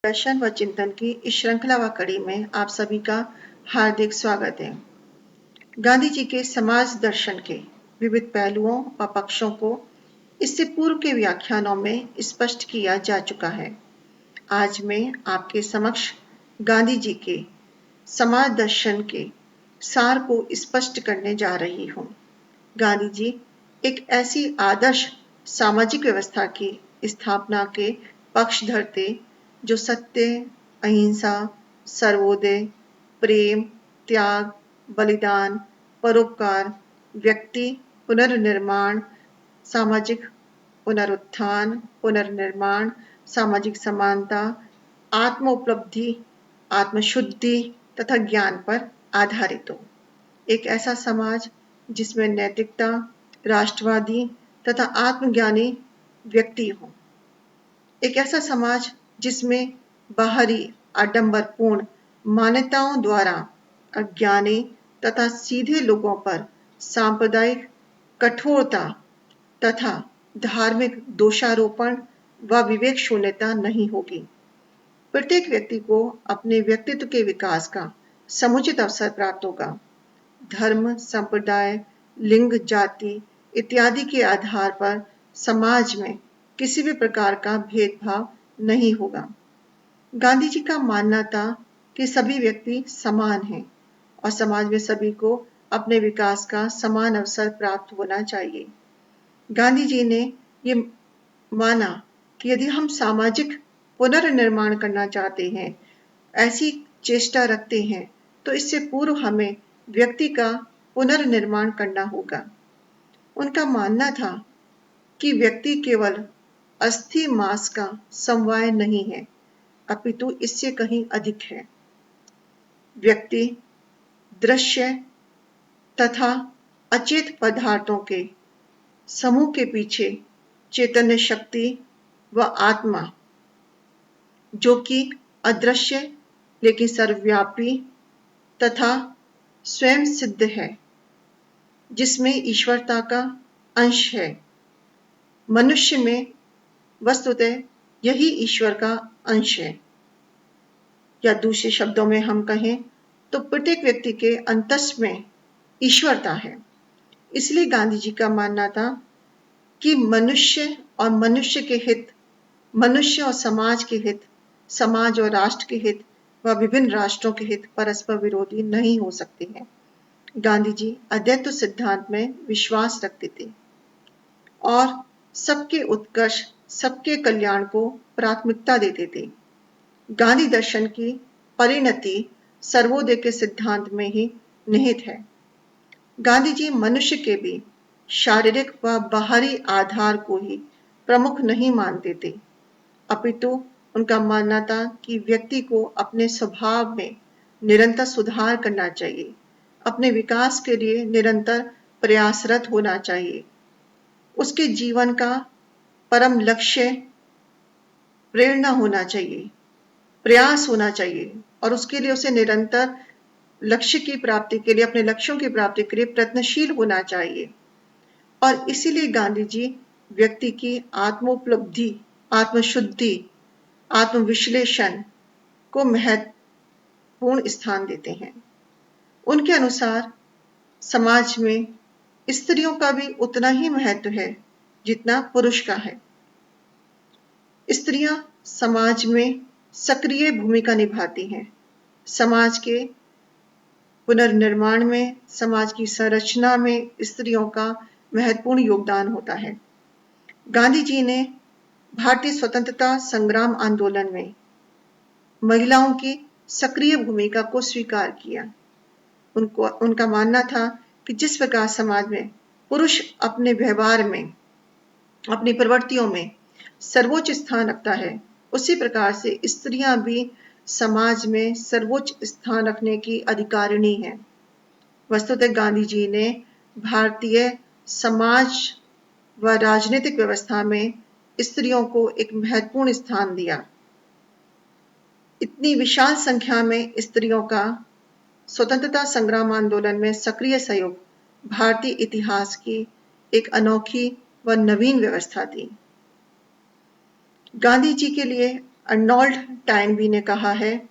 दर्शन व चिंतन की इस श्रृंखला व कड़ी में आप सभी का हार्दिक स्वागत है। गांधी जी के समाज दर्शन के विविध पहलुओं व पक्षों को इससे पूर्व के व्याख्यानों में स्पष्ट किया जा चुका है। आज मैं आपके समक्ष गांधी जी के समाज दर्शन के सार को स्पष्ट करने जा रही हूँ। गांधी जी एक ऐसी आदर्श सामाजिक व्यवस्था की स्थापना के पक्षधर थे जो सत्य, अहिंसा, सर्वोदय, प्रेम, त्याग, बलिदान, परोपकार, व्यक्ति पुनर्निर्माण, सामाजिक पुनरुत्थान, पुनर्निर्माण, सामाजिक समानता, आत्म उपलब्धि, आत्मशुद्धि तथा ज्ञान पर आधारित हो। एक ऐसा समाज जिसमें नैतिकता, राष्ट्रवादी तथा आत्मज्ञानी व्यक्ति हो। एक ऐसा समाज जिसमें बाहरी आडंबरपूर्ण मान्यताओं द्वारा अज्ञानी तथा सीधे लोगों पर सांप्रदायिक कठोरता तथा धार्मिक दोषारोपण व विवेक शून्यता नहीं होगी। प्रत्येक व्यक्ति को अपने व्यक्तित्व के विकास का समुचित अवसर प्राप्त होगा। धर्म, संप्रदाय, लिंग, जाति इत्यादि के आधार पर समाज में किसी भी प्रकार का भेदभाव नहीं होगा। गांधी जी का मानना था कि सभी व्यक्ति समान हैं और समाज में सभी को अपने विकास का समान अवसर प्राप्त होना चाहिए। गांधी जी ने ये माना कि यदि हम सामाजिक पुनर्निर्माण करना चाहते हैं, ऐसी चेष्टा रखते हैं, तो इससे पूर्व हमें व्यक्ति का पुनर्निर्माण करना होगा। उनका मानना था कि व्यक्ति केवल अस्थि मांस का समवाय नहीं है, अपितु इससे कहीं अधिक है। व्यक्ति दृश्य तथा अचेत पदार्थों के समूह के पीछे चैतन्य शक्ति व आत्मा, जो कि अदृश्य लेकिन सर्वव्यापी तथा स्वयं सिद्ध है, जिसमें ईश्वरता का अंश है। मनुष्य में वस्तुतः यही ईश्वर का अंश है, या दूसरे शब्दों में हम कहें तो प्रत्येक व्यक्ति के अंतस में ईश्वरता है। इसलिए गांधी जी का मानना था कि मनुष्य और मनुष्य के हित, मनुष्य और समाज के हित, समाज और राष्ट्र के हित व विभिन्न राष्ट्रों के हित परस्पर विरोधी नहीं हो सकते हैं। गांधी जी अद्वैत सिद्धांत में विश्वास रखते थे और सबके उत्कर्ष, सबके कल्याण को प्राथमिकता देते थे। गांधी दर्शन की परिणति सर्वोदय के सिद्धांत में ही निहित है। गांधी जी मनुष्य के भी शारीरिक व बाहरी आधार को ही प्रमुख नहीं मानते थे, अपितु उनका मानना था कि व्यक्ति को अपने स्वभाव में निरंतर सुधार करना चाहिए, अपने विकास के लिए निरंतर प्रयासरत होना चाहिए। उसके जीवन का परम लक्ष्य प्रेरणा होना चाहिए, प्रयास होना चाहिए और उसके लिए उसे निरंतर लक्ष्य की प्राप्ति के लिए, अपने लक्ष्यों की प्राप्ति के लिए प्रयत्नशील होना चाहिए। और इसीलिए गांधी जी व्यक्ति की आत्मोपलब्धि, आत्मशुद्धि, आत्मविश्लेषण को महत्वपूर्ण स्थान देते हैं। उनके अनुसार समाज में स्त्रियों का भी उतना ही महत्व है जितना पुरुष का है। स्त्रियां समाज में सक्रिय भूमिका निभाती हैं। समाज के पुनर्निर्माण में, समाज की संरचना में स्त्रियों का महत्वपूर्ण योगदान होता है। गांधी जी ने भारतीय स्वतंत्रता संग्राम आंदोलन में महिलाओं की सक्रिय भूमिका को स्वीकार किया। उनका मानना था कि जिस प्रकार समाज में पुरुष अपने व्यवहार में, अपनी प्रवृत्तियों में सर्वोच्च स्थान रखता है, उसी प्रकार से स्त्रियां भी समाज में सर्वोच्च स्थान रखने की अधिकारिणी हैं। वस्तुतः गांधी जी ने भारतीय समाज व राजनीतिक व्यवस्था में स्त्रियों को एक महत्वपूर्ण स्थान दिया। इतनी विशाल संख्या में स्त्रियों का स्वतंत्रता संग्राम आंदोलन में सक्रिय सहयोग भारतीय इतिहास की एक अनोखी व नवीन व्यवस्था थी। गांधी जी के लिए अर्नोल्ड टाइनबी ने कहा है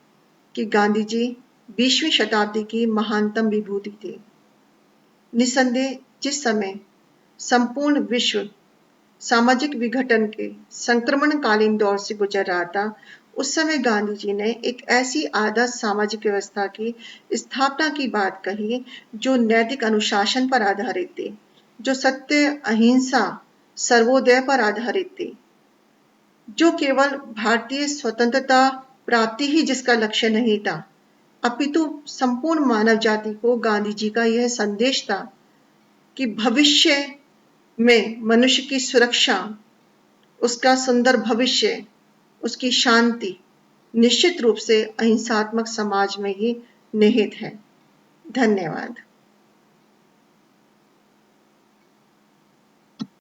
कि गांधी जी 20वीं शताब्दी की महानतम विभूति थे। निसंदेह जिस समय संपूर्ण विश्व सामाजिक विघटन के संक्रमणकालीन दौर से गुजर रहा था, उस समय गांधी जी ने एक ऐसी आदर्श सामाजिक व्यवस्था की स्थापना की बात कही जो नैतिक अनुशासन पर आधारित थी, जो सत्य, अहिंसा, सर्वोदय पर आधारित थी, जो केवल भारतीय स्वतंत्रता प्राप्ति ही जिसका लक्ष्य नहीं था, अपितु संपूर्ण मानव जाति को गांधी जी का यह संदेश था कि भविष्य में मनुष्य की सुरक्षा, उसका सुंदर भविष्य, उसकी शांति निश्चित रूप से अहिंसात्मक समाज में ही निहित है। धन्यवाद।